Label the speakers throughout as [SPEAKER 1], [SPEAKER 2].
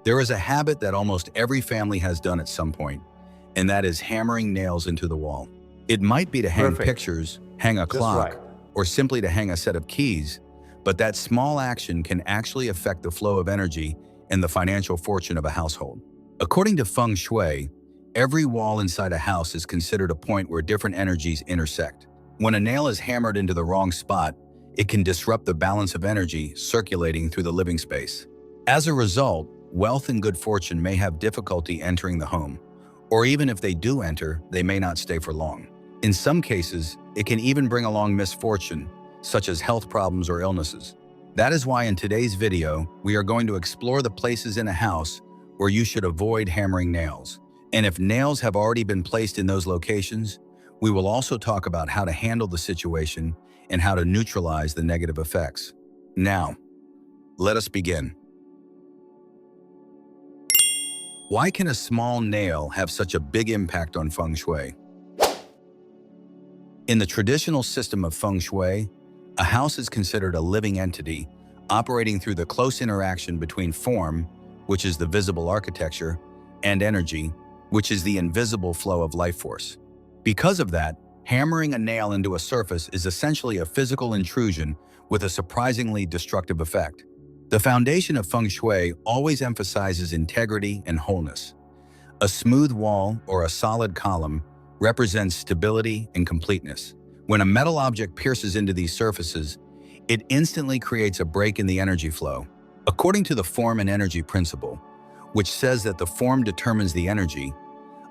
[SPEAKER 1] There is a habit that almost every family has done at some point, and that is hammering nails into the wall. It might be to hang
[SPEAKER 2] Perfect.
[SPEAKER 1] pictures, hang a
[SPEAKER 2] Just right.
[SPEAKER 1] clock, or simply to hang a set of keys, but that small action can actually affect the flow of energy and the financial fortune of a household. According to Feng Shui, every wall inside a house is considered a point where different energies intersect. When a nail is hammered into the wrong spot, it can disrupt the balance of energy circulating through the living space. As a result, wealth and good fortune may have difficulty entering the home, or even if they do enter, they may not stay for long. In some cases, it can even bring along misfortune, such as health problems or illnesses. That is why in today's video, we are going to explore the places in a house where you should avoid hammering nails. And if nails have already been placed in those locations, we will also talk about how to handle the situation and how to neutralize the negative effects. Now, let us begin. Why can a small nail have such a big impact on Feng Shui? In the traditional system of Feng Shui, a house is considered a living entity operating through the close interaction between form, which is the visible architecture, and energy, which is the invisible flow of life force. Because of that, hammering a nail into a surface is essentially a physical intrusion with a surprisingly destructive effect. The foundation of Feng Shui always emphasizes integrity and wholeness. A smooth wall or a solid column represents stability and completeness. When a metal object pierces into these surfaces, it instantly creates a break in the energy flow. According to the form and energy principle, which says that the form determines the energy,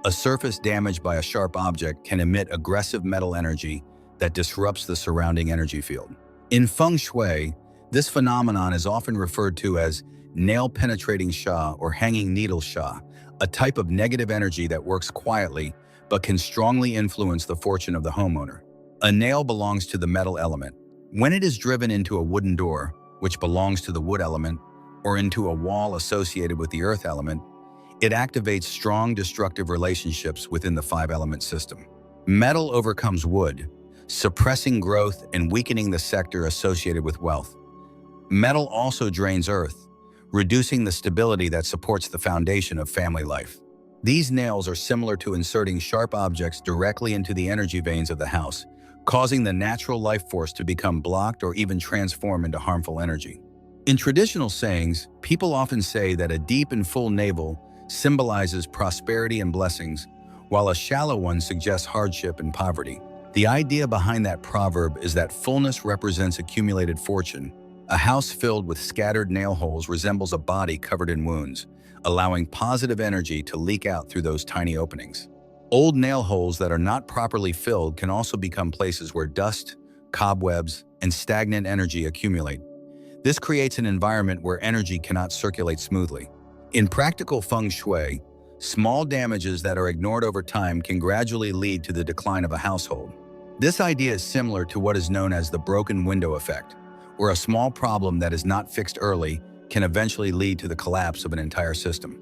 [SPEAKER 1] a surface damaged by a sharp object can emit aggressive metal energy that disrupts the surrounding energy field. In Feng Shui, this phenomenon is often referred to as nail-penetrating sha or hanging needle sha, a type of negative energy that works quietly but can strongly influence the fortune of the homeowner. A nail belongs to the metal element. When it is driven into a wooden door, which belongs to the wood element, or into a wall associated with the earth element, it activates strong destructive relationships within the five-element system. Metal overcomes wood, suppressing growth and weakening the sector associated with wealth. Metal also drains earth, reducing the stability that supports the foundation of family life. These nails are similar to inserting sharp objects directly into the energy veins of the house, causing the natural life force to become blocked or even transform into harmful energy. In traditional sayings, people often say that a deep and full navel symbolizes prosperity and blessings, while a shallow one suggests hardship and poverty. The idea behind that proverb is that fullness represents accumulated fortune. A house filled with scattered nail holes resembles a body covered in wounds, allowing positive energy to leak out through those tiny openings. Old nail holes that are not properly filled can also become places where dust, cobwebs, and stagnant energy accumulate. This creates an environment where energy cannot circulate smoothly. In practical Feng Shui, small damages that are ignored over time can gradually lead to the decline of a household. This idea is similar to what is known as the broken window effect, where a small problem that is not fixed early can eventually lead to the collapse of an entire system.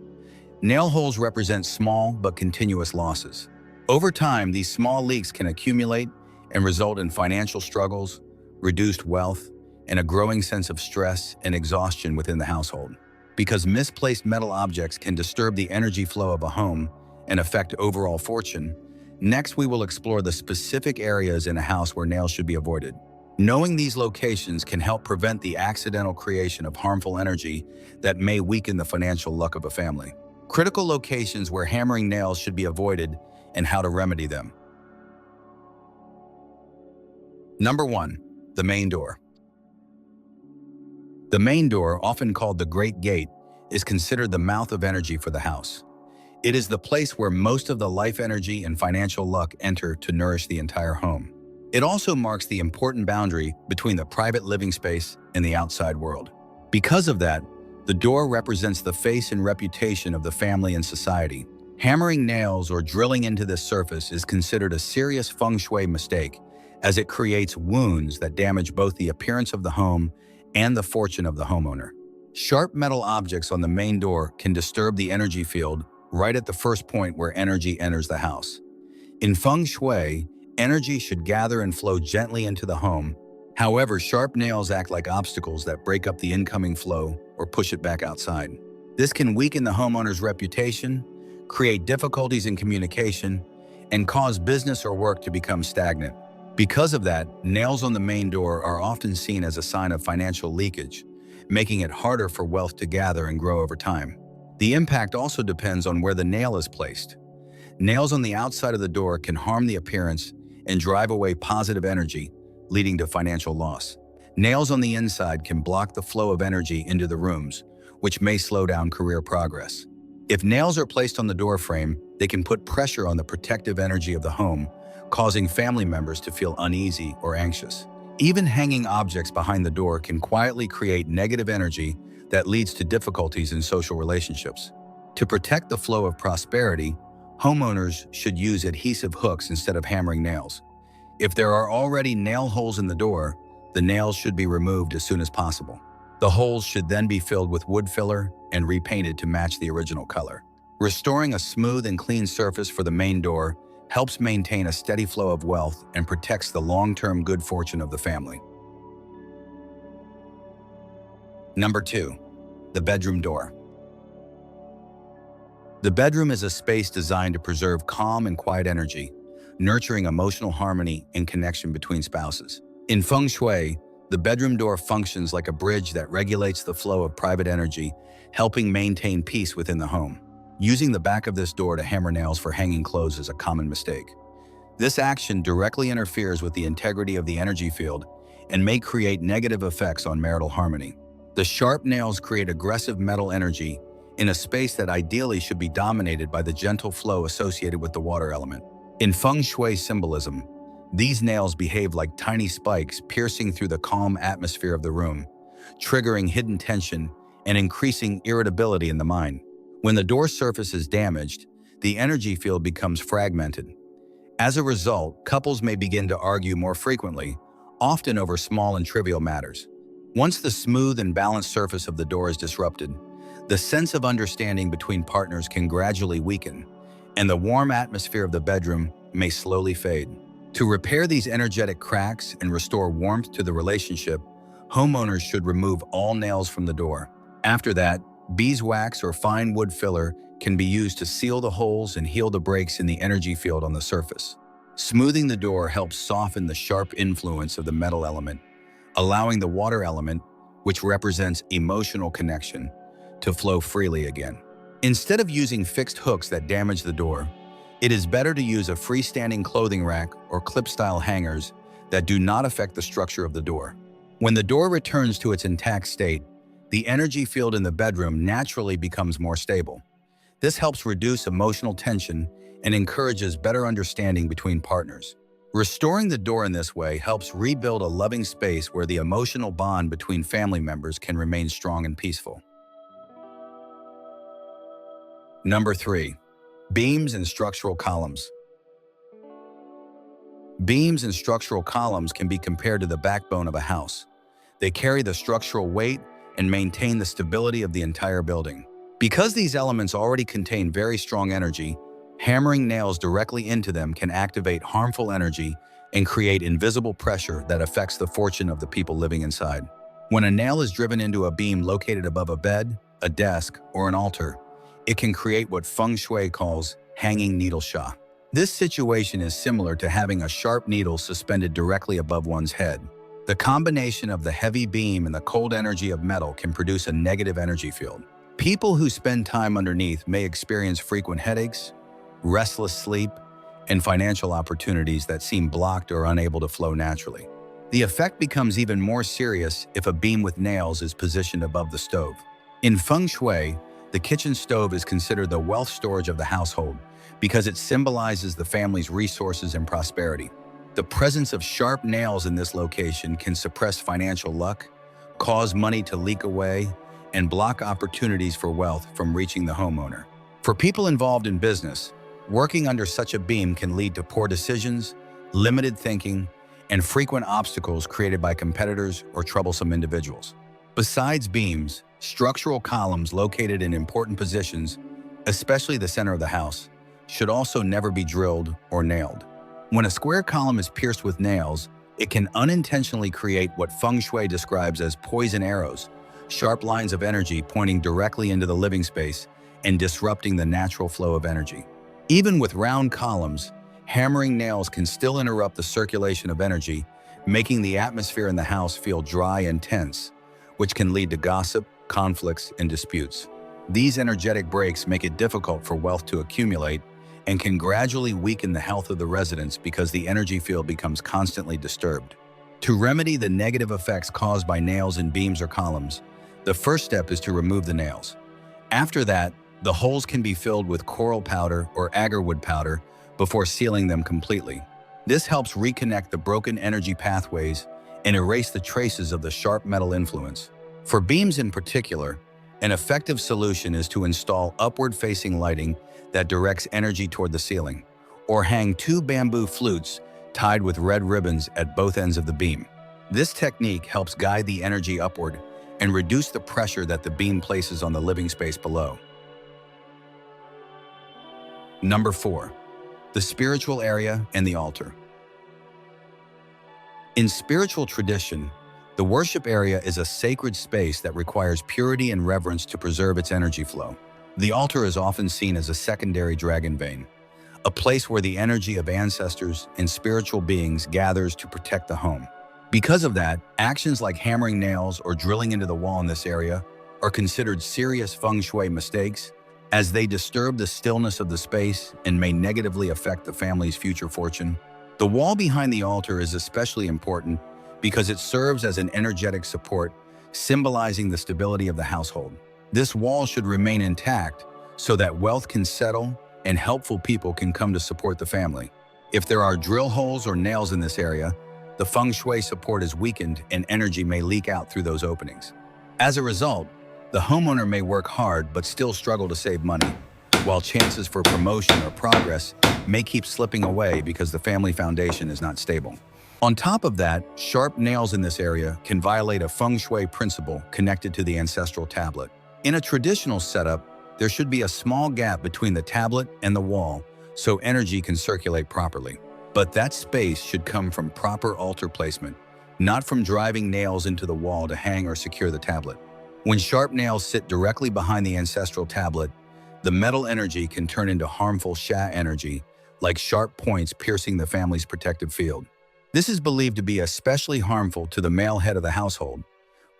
[SPEAKER 1] Nail holes represent small but continuous losses. Over time, these small leaks can accumulate and result in financial struggles, reduced wealth, and a growing sense of stress and exhaustion within the household. Because misplaced metal objects can disturb the energy flow of a home and affect overall fortune, next we will explore the specific areas in a house where nails should be avoided. Knowing these locations can help prevent the accidental creation of harmful energy that may weaken the financial luck of a family. Critical locations where hammering nails should be avoided and how to remedy them. Number 1. The main door. The main door, often called the Great Gate, is considered the mouth of energy for the house. It is the place where most of the life energy and financial luck enter to nourish the entire home. It also marks the important boundary between the private living space and the outside world. Because of that, the door represents the face and reputation of the family and society. Hammering nails or drilling into this surface is considered a serious Feng Shui mistake, as it creates wounds that damage both the appearance of the home and the fortune of the homeowner. Sharp metal objects on the main door can disturb the energy field right at the first point where energy enters the house. In Feng Shui, energy should gather and flow gently into the home. However, sharp nails act like obstacles that break up the incoming flow or push it back outside. This can weaken the homeowner's reputation, create difficulties in communication, and cause business or work to become stagnant. Because of that, nails on the main door are often seen as a sign of financial leakage, making it harder for wealth to gather and grow over time. The impact also depends on where the nail is placed. Nails on the outside of the door can harm the appearance and drive away positive energy, leading to financial loss. Nails on the inside can block the flow of energy into the rooms, which may slow down career progress. If nails are placed on the door frame, they can put pressure on the protective energy of the home, causing family members to feel uneasy or anxious. Even hanging objects behind the door can quietly create negative energy that leads to difficulties in social relationships. To protect the flow of prosperity, homeowners should use adhesive hooks instead of hammering nails. If there are already nail holes in the door, the nails should be removed as soon as possible. The holes should then be filled with wood filler and repainted to match the original color. Restoring a smooth and clean surface for the main door helps maintain a steady flow of wealth and protects the long-term good fortune of the family. Number 2. The bedroom door. The bedroom is a space designed to preserve calm and quiet energy, nurturing emotional harmony and connection between spouses. In Feng Shui, the bedroom door functions like a bridge that regulates the flow of private energy, helping maintain peace within the home. Using the back of this door to hammer nails for hanging clothes is a common mistake. This action directly interferes with the integrity of the energy field and may create negative effects on marital harmony. The sharp nails create aggressive metal energy in a space that ideally should be dominated by the gentle flow associated with the water element. In Feng Shui symbolism, these nails behave like tiny spikes piercing through the calm atmosphere of the room, triggering hidden tension and increasing irritability in the mind. When the door surface is damaged, the energy field becomes fragmented. As a result, couples may begin to argue more frequently, often over small and trivial matters. Once the smooth and balanced surface of the door is disrupted, the sense of understanding between partners can gradually weaken, and the warm atmosphere of the bedroom may slowly fade. To repair these energetic cracks and restore warmth to the relationship, homeowners should remove all nails from the door. After that, beeswax or fine wood filler can be used to seal the holes and heal the breaks in the energy field on the surface. Smoothing the door helps soften the sharp influence of the metal element, allowing the water element, which represents emotional connection, to flow freely again. Instead of using fixed hooks that damage the door, it is better to use a freestanding clothing rack or clip-style hangers that do not affect the structure of the door. When the door returns to its intact state, the energy field in the bedroom naturally becomes more stable. This helps reduce emotional tension and encourages better understanding between partners. Restoring the door in this way helps rebuild a loving space where the emotional bond between family members can remain strong and peaceful. Number 3. Beams and structural columns. Beams and structural columns can be compared to the backbone of a house. They carry the structural weight and maintain the stability of the entire building. Because these elements already contain very strong energy, hammering nails directly into them can activate harmful energy and create invisible pressure that affects the fortune of the people living inside. When a nail is driven into a beam located above a bed, a desk, or an altar, it can create what Feng Shui calls hanging needle sha. This situation is similar to having a sharp needle suspended directly above one's head. The combination of the heavy beam and the cold energy of metal can produce a negative energy field. People who spend time underneath may experience frequent headaches, restless sleep, and financial opportunities that seem blocked or unable to flow naturally. The effect becomes even more serious if a beam with nails is positioned above the stove. In Feng Shui, the kitchen stove is considered the wealth storage of the household because it symbolizes the family's resources and prosperity. The presence of sharp nails in this location can suppress financial luck, cause money to leak away, and block opportunities for wealth from reaching the homeowner. For people involved in business, working under such a beam can lead to poor decisions, limited thinking, and frequent obstacles created by competitors or troublesome individuals. Besides beams, structural columns located in important positions, especially the center of the house, should also never be drilled or nailed. When a square column is pierced with nails, it can unintentionally create what Feng Shui describes as poison arrows, sharp lines of energy pointing directly into the living space and disrupting the natural flow of energy. Even with round columns, hammering nails can still interrupt the circulation of energy, making the atmosphere in the house feel dry and tense, which can lead to gossip, conflicts, and disputes. These energetic breaks make it difficult for wealth to accumulate and can gradually weaken the health of the residents because the energy field becomes constantly disturbed. To remedy the negative effects caused by nails in beams or columns, the first step is to remove the nails. After that, the holes can be filled with coral powder or agarwood powder before sealing them completely. This helps reconnect the broken energy pathways and erase the traces of the sharp metal influence. For beams in particular, an effective solution is to install upward-facing lighting that directs energy toward the ceiling, or hang 2 bamboo flutes tied with red ribbons at both ends of the beam. This technique helps guide the energy upward and reduce the pressure that the beam places on the living space below. Number 4. The spiritual area and the altar. In spiritual tradition, the worship area is a sacred space that requires purity and reverence to preserve its energy flow. The altar is often seen as a secondary dragon vein, a place where the energy of ancestors and spiritual beings gathers to protect the home. Because of that, actions like hammering nails or drilling into the wall in this area are considered serious feng shui mistakes, as they disturb the stillness of the space and may negatively affect the family's future fortune. The wall behind the altar is especially important because it serves as an energetic support, symbolizing the stability of the household. This wall should remain intact so that wealth can settle and helpful people can come to support the family. If there are drill holes or nails in this area, the feng shui support is weakened and energy may leak out through those openings. As a result, the homeowner may work hard but still struggle to save money, while chances for promotion or progress may keep slipping away because the family foundation is not stable. On top of that, sharp nails in this area can violate a feng shui principle connected to the ancestral tablet. In a traditional setup, there should be a small gap between the tablet and the wall so energy can circulate properly. But that space should come from proper altar placement, not from driving nails into the wall to hang or secure the tablet. When sharp nails sit directly behind the ancestral tablet, the metal energy can turn into harmful Sha energy, like sharp points piercing the family's protective field. This is believed to be especially harmful to the male head of the household,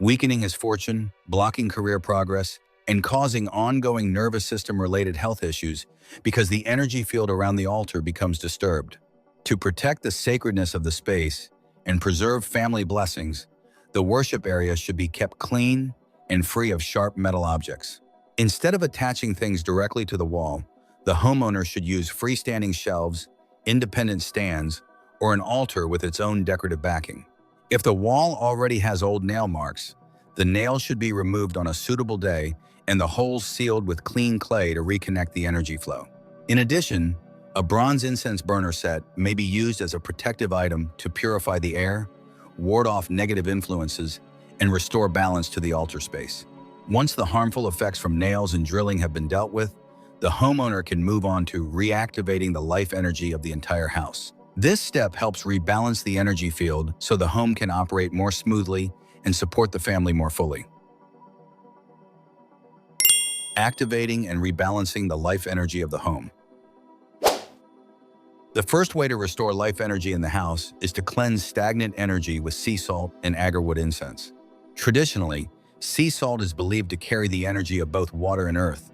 [SPEAKER 1] weakening his fortune, blocking career progress, and causing ongoing nervous system-related health issues because the energy field around the altar becomes disturbed. To protect the sacredness of the space and preserve family blessings, the worship area should be kept clean and free of sharp metal objects. Instead of attaching things directly to the wall, the homeowner should use freestanding shelves, independent stands, or an altar with its own decorative backing. If the wall already has old nail marks, the nails should be removed on a suitable day and the holes sealed with clean clay to reconnect the energy flow. In addition, a bronze incense burner set may be used as a protective item to purify the air, ward off negative influences, and restore balance to the altar space. Once the harmful effects from nails and drilling have been dealt with, the homeowner can move on to reactivating the life energy of the entire house. This step helps rebalance the energy field so the home can operate more smoothly and support the family more fully. Activating and rebalancing the life energy of the home. The first way to restore life energy in the house is to cleanse stagnant energy with sea salt and agarwood incense. Traditionally, sea salt is believed to carry the energy of both water and earth,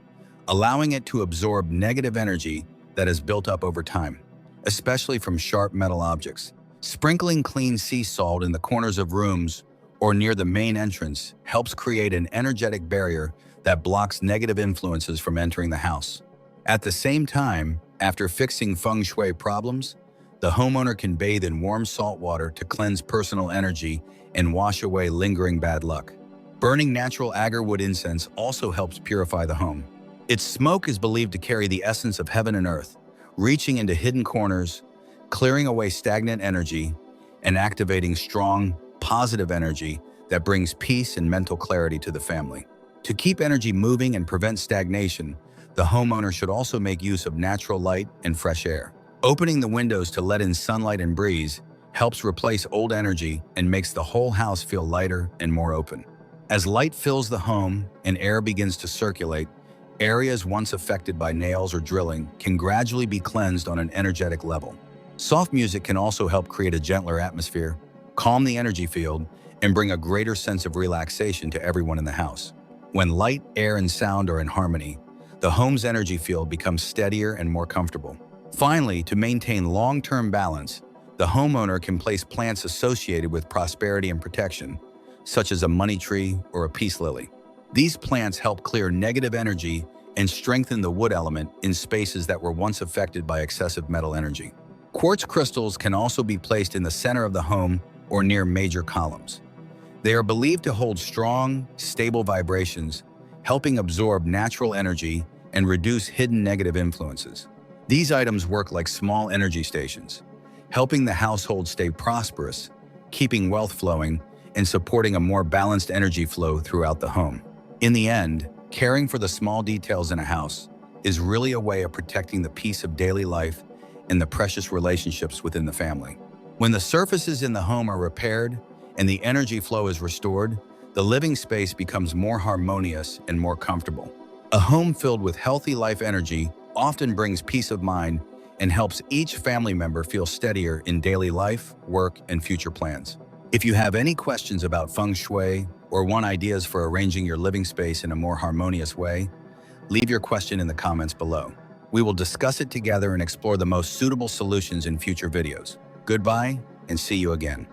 [SPEAKER 1] allowing it to absorb negative energy that has built up over time, especially from sharp metal objects. Sprinkling clean sea salt in the corners of rooms or near the main entrance helps create an energetic barrier that blocks negative influences from entering the house. At the same time, after fixing feng shui problems, the homeowner can bathe in warm salt water to cleanse personal energy and wash away lingering bad luck. Burning natural agarwood incense also helps purify the home. Its smoke is believed to carry the essence of heaven and earth, reaching into hidden corners, clearing away stagnant energy, and activating strong, positive energy that brings peace and mental clarity to the family. To keep energy moving and prevent stagnation, the homeowner should also make use of natural light and fresh air. Opening the windows to let in sunlight and breeze helps replace old energy and makes the whole house feel lighter and more open. As light fills the home and air begins to circulate, areas once affected by nails or drilling can gradually be cleansed on an energetic level. Soft music can also help create a gentler atmosphere, calm the energy field, and bring a greater sense of relaxation to everyone in the house. When light, air, and sound are in harmony, the home's energy field becomes steadier and more comfortable. Finally, to maintain long-term balance, the homeowner can place plants associated with prosperity and protection, such as a money tree or a peace lily. These plants help clear negative energy and strengthen the wood element in spaces that were once affected by excessive metal energy. Quartz crystals can also be placed in the center of the home or near major columns. They are believed to hold strong, stable vibrations, helping absorb natural energy and reduce hidden negative influences. These items work like small energy stations, helping the household stay prosperous, keeping wealth flowing, and supporting a more balanced energy flow throughout the home. In the end, caring for the small details in a house is really a way of protecting the peace of daily life and the precious relationships within the family. When the surfaces in the home are repaired and the energy flow is restored, the living space becomes more harmonious and more comfortable. A home filled with healthy life energy often brings peace of mind and helps each family member feel steadier in daily life, work, and future plans. If you have any questions about Feng Shui or want ideas for arranging your living space in a more harmonious way, leave your question in the comments below. We will discuss it together and explore the most suitable solutions in future videos. Goodbye, and see you again.